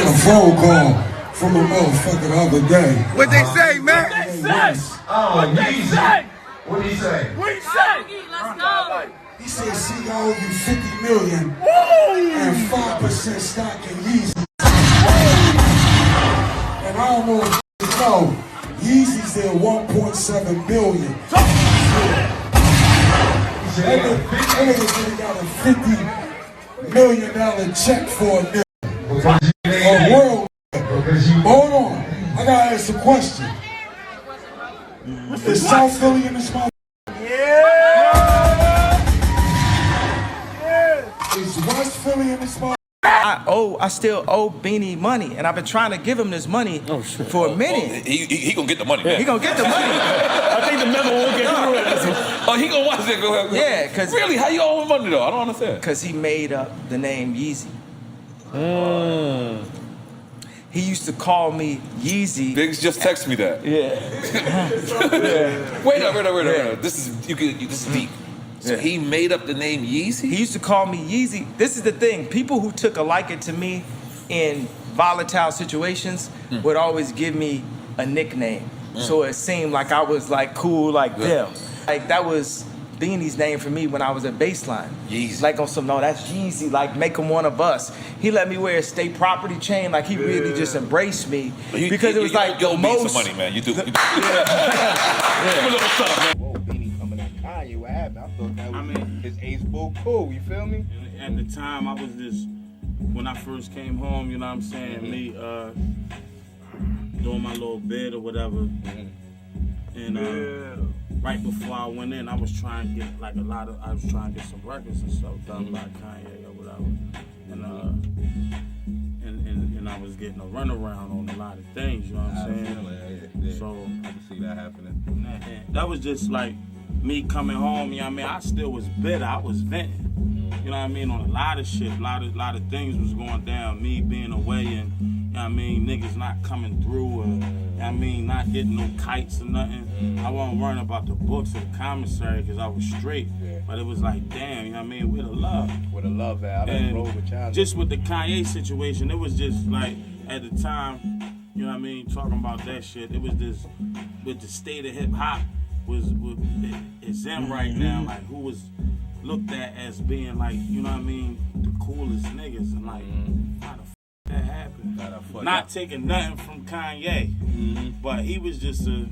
a phone call from a motherfucker the other day. What they say, man? What they say? Oh, what they say? What did he say? What he say? Let's go. He said, Sigel, I owe you $50 million and 5% stock in Yeezy. And I don't know if you know, Yeezy's there $1.7 billion. That nigga got a $50 million check for a nigga. A world. Hold on. I gotta ask a question. Is South Philly in this motherfucker? Is West Philly in this motherfucker? I still owe Beani money, and I've been trying to give him this money for a minute. He gonna get the money, man. He gonna get the money. I think the memo will get through it. Oh, he gonna watch it. Go ahead. Yeah, cause really, how you owe him money though? I don't understand. Cause he made up the name Yeezy. He used to call me Yeezy. Biggs just text me that. Yeah. Wait up. This is deep. So he made up the name Yeezy? He used to call me Yeezy. This is the thing. People who took a liking to me in volatile situations would always give me a nickname. So it seemed like I was like cool like them. Like that was Beani's name for me when I was at Baseline. Yeezy. Like on some, no, that's Yeezy, like make him one of us. He let me wear a state property chain, like he really just embraced me. Because it was like yo, the most. Some money, man. You do. Give him a little something, man. Whoa, Beani coming at Kanye, what happened? I thought that was his ace bull cool, you feel me? At the time, I was just, when I first came home, you know what I'm saying, me doing my little bid or whatever. And right before I went in, I was trying to get like I was trying to get some records and stuff done by Kanye or whatever. And I was getting a runaround on a lot of things, you know what I'm saying? Yeah. So I can see that happening. That was just like me coming home, you know what I mean? I still was bitter, I was venting. You know what I mean? On a lot of shit, a lot of things was going down. Me being away and, you know what I mean, niggas not coming through or, you know what I mean, not hitting no kites or nothing. I wasn't worrying about the books or the commissary because I was straight. But it was like, damn, you know what I mean, with the love. With the love that I done rolled with y'all. Just with the Kanye situation, it was just like, at the time, you know what I mean, talking about that shit, it was just, with the state of hip hop, it's them right now, like who was looked at as being like, you know what I mean, the coolest niggas, and like, how the f that happened? Not taking nothing from Kanye, but he was just a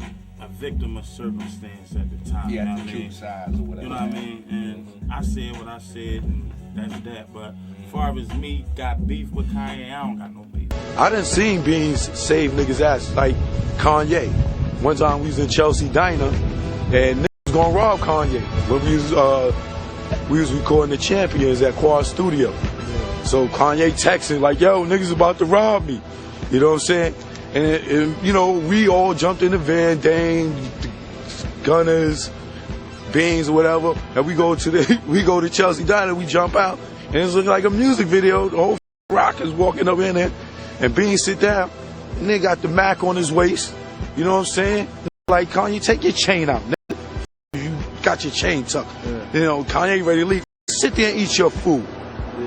victim of circumstance at the time. Yeah, you know what the I true mean? sides or whatever. You know what I mean? And I said what I said, and that's that. But as far as me got beef with Kanye, I don't got no beef. I done seen Beans save niggas' ass like Kanye. One time we was in Chelsea Diner and niggas was gonna rob Kanye. But we was recording the Champions at Quad Studio. So Kanye texted like, yo, niggas about to rob me. You know what I'm saying? And you know, we all jumped in the van, Dane, Gunners, Beans or whatever, and we go to Chelsea Diner, we jump out, and it's looking like a music video. The whole rock is walking up in there, and Beans sit down, and they got the Mac on his waist. You know what I'm saying? Like, Kanye, take your chain out. You got your chain tucked. You know, Kanye ready to leave. Sit there and eat your food.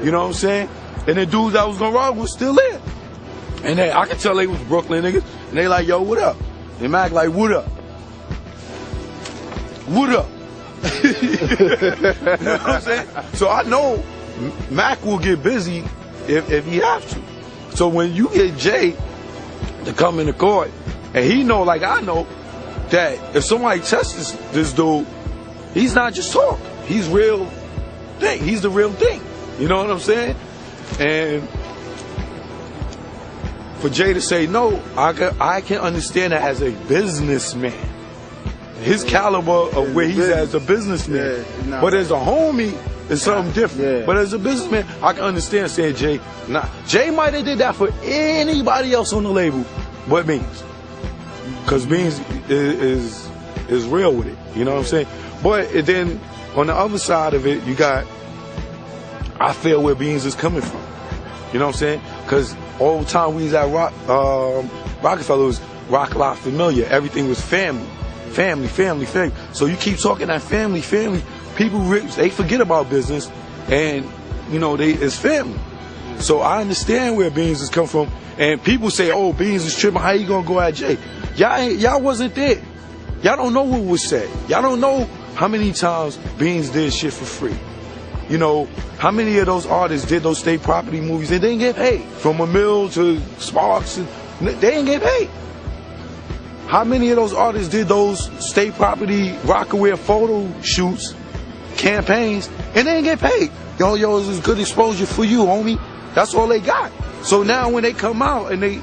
You know what I'm saying? And the dudes that was gonna rob was still there. And I could tell they was Brooklyn niggas. And they like, yo, what up? And Mac like, what up? What up? You know what I'm saying? So I know Mac will get busy if he have to. So when you get Jay to come in the court, and he know, like I know, that if somebody tests this dude, he's not just talk. He's real thing. He's the real thing. You know what I'm saying? And for Jay to say no, I can understand that as a businessman. His caliber of where he's at as a businessman. But as a homie, it's something different. But as a businessman, I can understand saying Jay, nah. Jay might have did that for anybody else on the label but Beans. Because Beans is real with it. You know what I'm saying? But then on the other side of it, you got, I feel where Beans is coming from. You know what I'm saying? Because all the time we was at Rockefeller, was Rock La Familia. Everything was family. Family. So you keep talking that family. People, they forget about business, and you know, it's family. So I understand where Beans is coming from. And people say, oh, Beans is tripping. How you gonna go at Jay? Y'all wasn't there. Y'all don't know what was said. Y'all don't know how many times Beans did shit for free. You know, how many of those artists did those state property movies and they didn't get paid? From a mill to Sparks, they didn't get paid. How many of those artists did those state property Rockaware photo shoots, campaigns, and they didn't get paid? Yo, this is good exposure for you, homie. That's all they got. So now when they come out and they,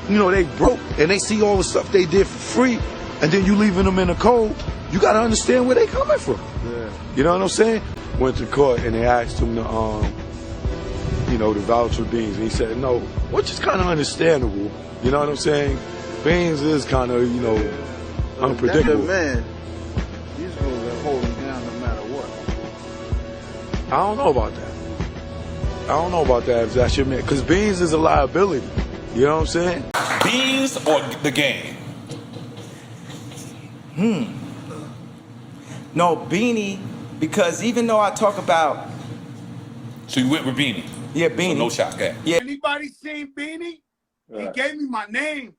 you know, they broke and they see all the stuff they did for free, and then you leaving them in the cold, you gotta understand where they coming from. Yeah. You know what I'm saying? Went to court and they asked him to, you know, to vouch for Beans. And he said no, which is kind of understandable. You know what I'm saying? Beans is kind of, you know, unpredictable. That man, he's going to hold him down no matter what. I don't know about that. I don't know about that if that's your man. Because Beans is a liability. You know what I'm saying? Beans or the game? No, Beanie, because even though I talk about... So you went with Beanie? Yeah, Beanie. So no shot, okay. Yeah. Anybody seen Beanie? He gave me my name.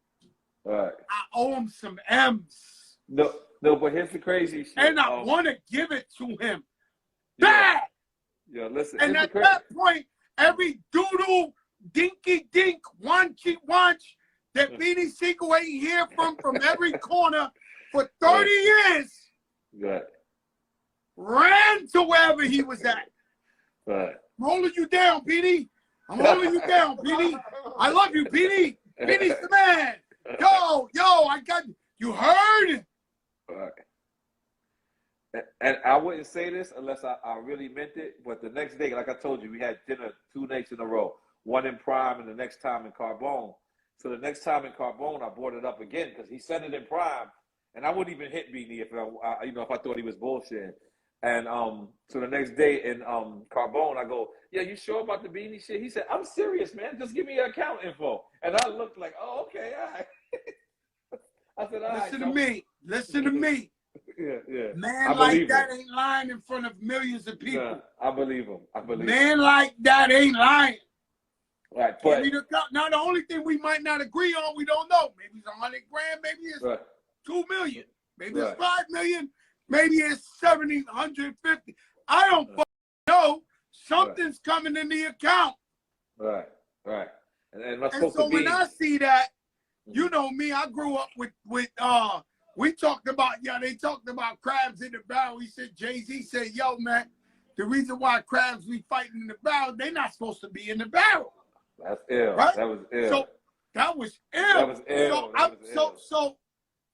I owe him some M's. No, but here's the crazy shit. And I want to give it to him. Bad! Yeah, listen. And at that point, every doodle, dinky dink, wanchy wanch that Beanie Sigel ain't hear from every corner for 30 years ran to wherever he was at. I'm holding you down, Beanie. I'm holding you down, Beanie. I love you, Beanie. Beanie's the man. Yo, I got you heard? And I wouldn't say this unless I really meant it. But the next day, like I told you, we had dinner 2 nights in a row. One in Prime and the next time in Carbone. So the next time in Carbone, I brought it up again because he said it in Prime. And I wouldn't even hit Beanie if I thought he was bullshit. And so the next day in Carbone, I go, yeah, you sure about the Beanie shit? He said, I'm serious, man. Just give me your account info. And I looked like, oh, okay, all right. I said, all right. Listen to me. Yeah. Man like that ain't lying in front of millions of people. Nah, I believe him. Man like that ain't lying. Right, but now the only thing we might not agree on, we don't know. Maybe it's $100 grand, maybe it's 2 million, maybe it's 5 million, maybe it's 70, 150. I don't know. Something's coming in the account. Right. And so when I see that, you know me, I grew up with we talked about, they talked about crabs in the barrel. He said, Jay-Z said, yo, man, the reason why crabs we fighting in the barrel, they're not supposed to be in the barrel. That's ill. Right? That was ill. So that was ill.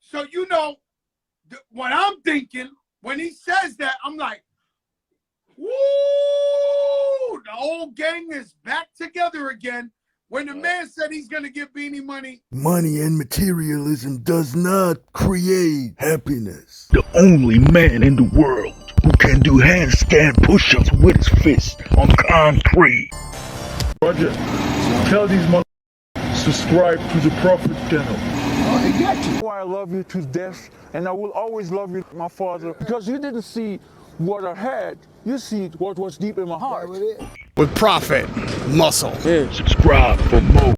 So you know, what I'm thinking, when he says that, I'm like, woo, the old gang is back together again. When the man said he's going to give Beanie money. Money and materialism does not create happiness. The only man in the world who can do handstand push-ups with his fist on concrete. Roger, tell these motherfuckers subscribe to the Prophet channel. I got you. I love you to death, and I will always love you, my father, because you didn't see what I had, you see what was deep in my heart. With Prophet Muscle. Subscribe for more.